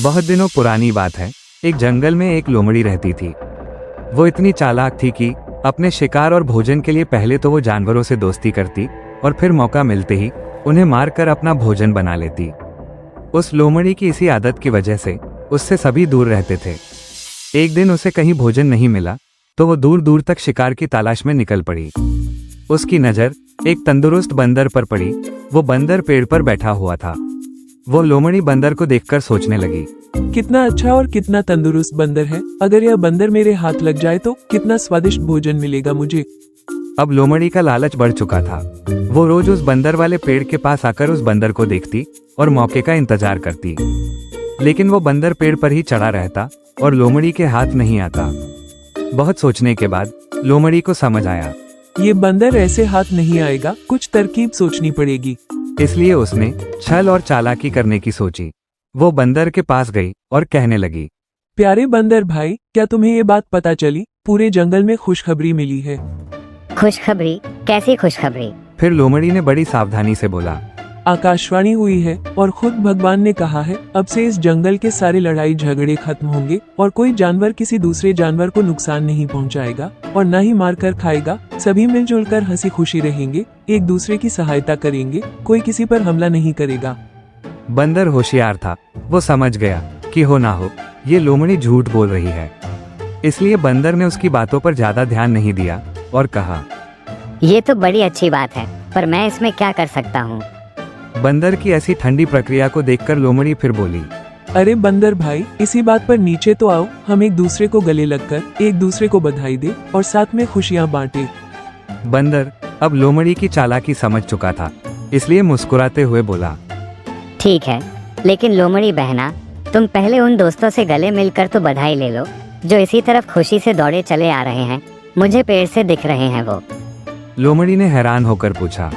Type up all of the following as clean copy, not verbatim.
बहुत दिनों पुरानी बात है। एक जंगल में एक लोमड़ी रहती थी। वो इतनी चालाक थी कि अपने शिकार और भोजन के लिए पहले तो वो जानवरों से दोस्ती करती और फिर मौका मिलते ही उन्हें मारकर अपना भोजन बना लेती। उस लोमड़ी की इसी आदत की वजह से उससे सभी दूर रहते थे। एक दिन उसे कहीं भोजन नहीं मिला तो वो दूर दूर तक शिकार की तलाश में निकल पड़ी। उसकी नज़र एक तंदुरुस्त बंदर पर पड़ी। वो बंदर पेड़ पर बैठा हुआ था। वो लोमड़ी बंदर को देखकर सोचने लगी, कितना अच्छा और कितना तंदुरुस्त बंदर है। अगर यह बंदर मेरे हाथ लग जाए तो कितना स्वादिष्ट भोजन मिलेगा मुझे। अब लोमड़ी का लालच बढ़ चुका था। वो रोज उस बंदर वाले पेड़ के पास आकर उस बंदर को देखती और मौके का इंतजार करती, लेकिन वो बंदर पेड़ पर ही चढ़ा रहता और लोमड़ी के हाथ नहीं आता। बहुत सोचने के बाद लोमड़ी को समझ आया, ये बंदर ऐसे हाथ नहीं आएगा, कुछ तरकीब सोचनी पड़ेगी। इसलिए उसने छल और चालाकी करने की सोची। वो बंदर के पास गई और कहने लगी, प्यारे बंदर भाई, क्या तुम्हें ये बात पता चली? पूरे जंगल में खुशखबरी मिली है। खुशखबरी? कैसी खुशखबरी? फिर लोमड़ी ने बड़ी सावधानी से बोला, आकाशवाणी हुई है और खुद भगवान ने कहा है, अब से इस जंगल के सारे लड़ाई झगड़े खत्म होंगे और कोई जानवर किसी दूसरे जानवर को नुकसान नहीं पहुंचाएगा और न ही मार कर खाएगा। सभी मिलजुल कर हंसी खुशी रहेंगे, एक दूसरे की सहायता करेंगे, कोई किसी पर हमला नहीं करेगा। बंदर होशियार था। वो समझ गया कि हो ना हो ये लोमड़ी झूठ बोल रही है। इसलिए बंदर ने उसकी बातों पर ज्यादा ध्यान नहीं दिया और कहा, ये तो बड़ी अच्छी बात है, पर मैं इसमें क्या कर सकता हूँ? बंदर की ऐसी ठंडी प्रक्रिया को देखकर लोमड़ी फिर बोली, अरे बंदर भाई, इसी बात पर नीचे तो आओ। हम एक दूसरे को गले लगकर एक दूसरे को बधाई दे और साथ में खुशियाँ बांटे। बंदर अब लोमड़ी की चालाकी समझ चुका था, इसलिए मुस्कुराते हुए बोला, ठीक है, लेकिन लोमड़ी बहना, तुम पहले उन दोस्तों से गले मिलकर तो बधाई ले लो जो इसी तरफ खुशी से दौड़े चले आ रहे हैं। मुझे पेड़ से दिख रहे हैं वो। लोमड़ी ने हैरान होकर पूछा,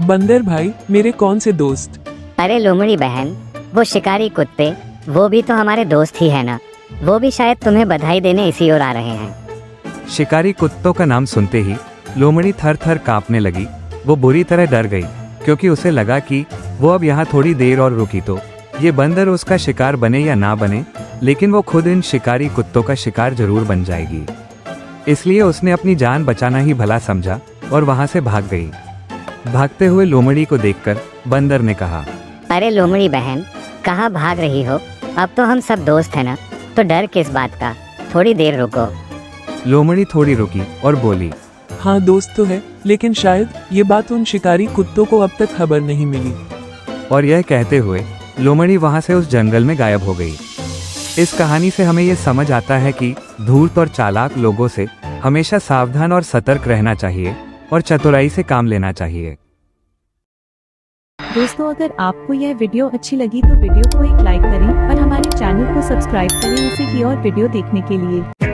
बंदर भाई, मेरे कौन से दोस्त? अरे लोमड़ी बहन, वो शिकारी कुत्ते, वो भी तो हमारे दोस्त ही है ना। वो भी शायद तुम्हें बधाई देने इसी ओर आ रहे हैं। शिकारी कुत्तों का नाम सुनते ही लोमड़ी थर थर कांपने लगी। वो बुरी तरह डर गई क्योंकि उसे लगा कि वो अब यहाँ थोड़ी देर और रुकी तो ये बंदर उसका शिकार बने या ना बने, लेकिन वो खुद इन शिकारी कुत्तों का शिकार जरूर बन जाएगी। इसलिए उसने अपनी जान बचाना ही भला समझा और वहां से भाग गई। भागते हुए लोमड़ी को देखकर बंदर ने कहा, अरे लोमड़ी बहन, कहाँ भाग रही हो? अब तो हम सब दोस्त हैं ना, तो डर किस बात का? थोड़ी देर रुको। लोमड़ी थोड़ी रुकी और बोली, हाँ दोस्त तो है, लेकिन शायद ये बात उन शिकारी कुत्तों को अब तक खबर नहीं मिली। और यह कहते हुए लोमड़ी वहां से उस जंगल में गायब हो गई। इस कहानी से हमें यह समझ आता है कि धूर्त और चालाक लोगों से हमेशा सावधान और सतर्क रहना चाहिए और चतुराई से काम लेना चाहिए। दोस्तों, अगर आपको यह वीडियो अच्छी लगी तो वीडियो को एक लाइक करें और हमारे चैनल को सब्सक्राइब करें इसी की और वीडियो देखने के लिए।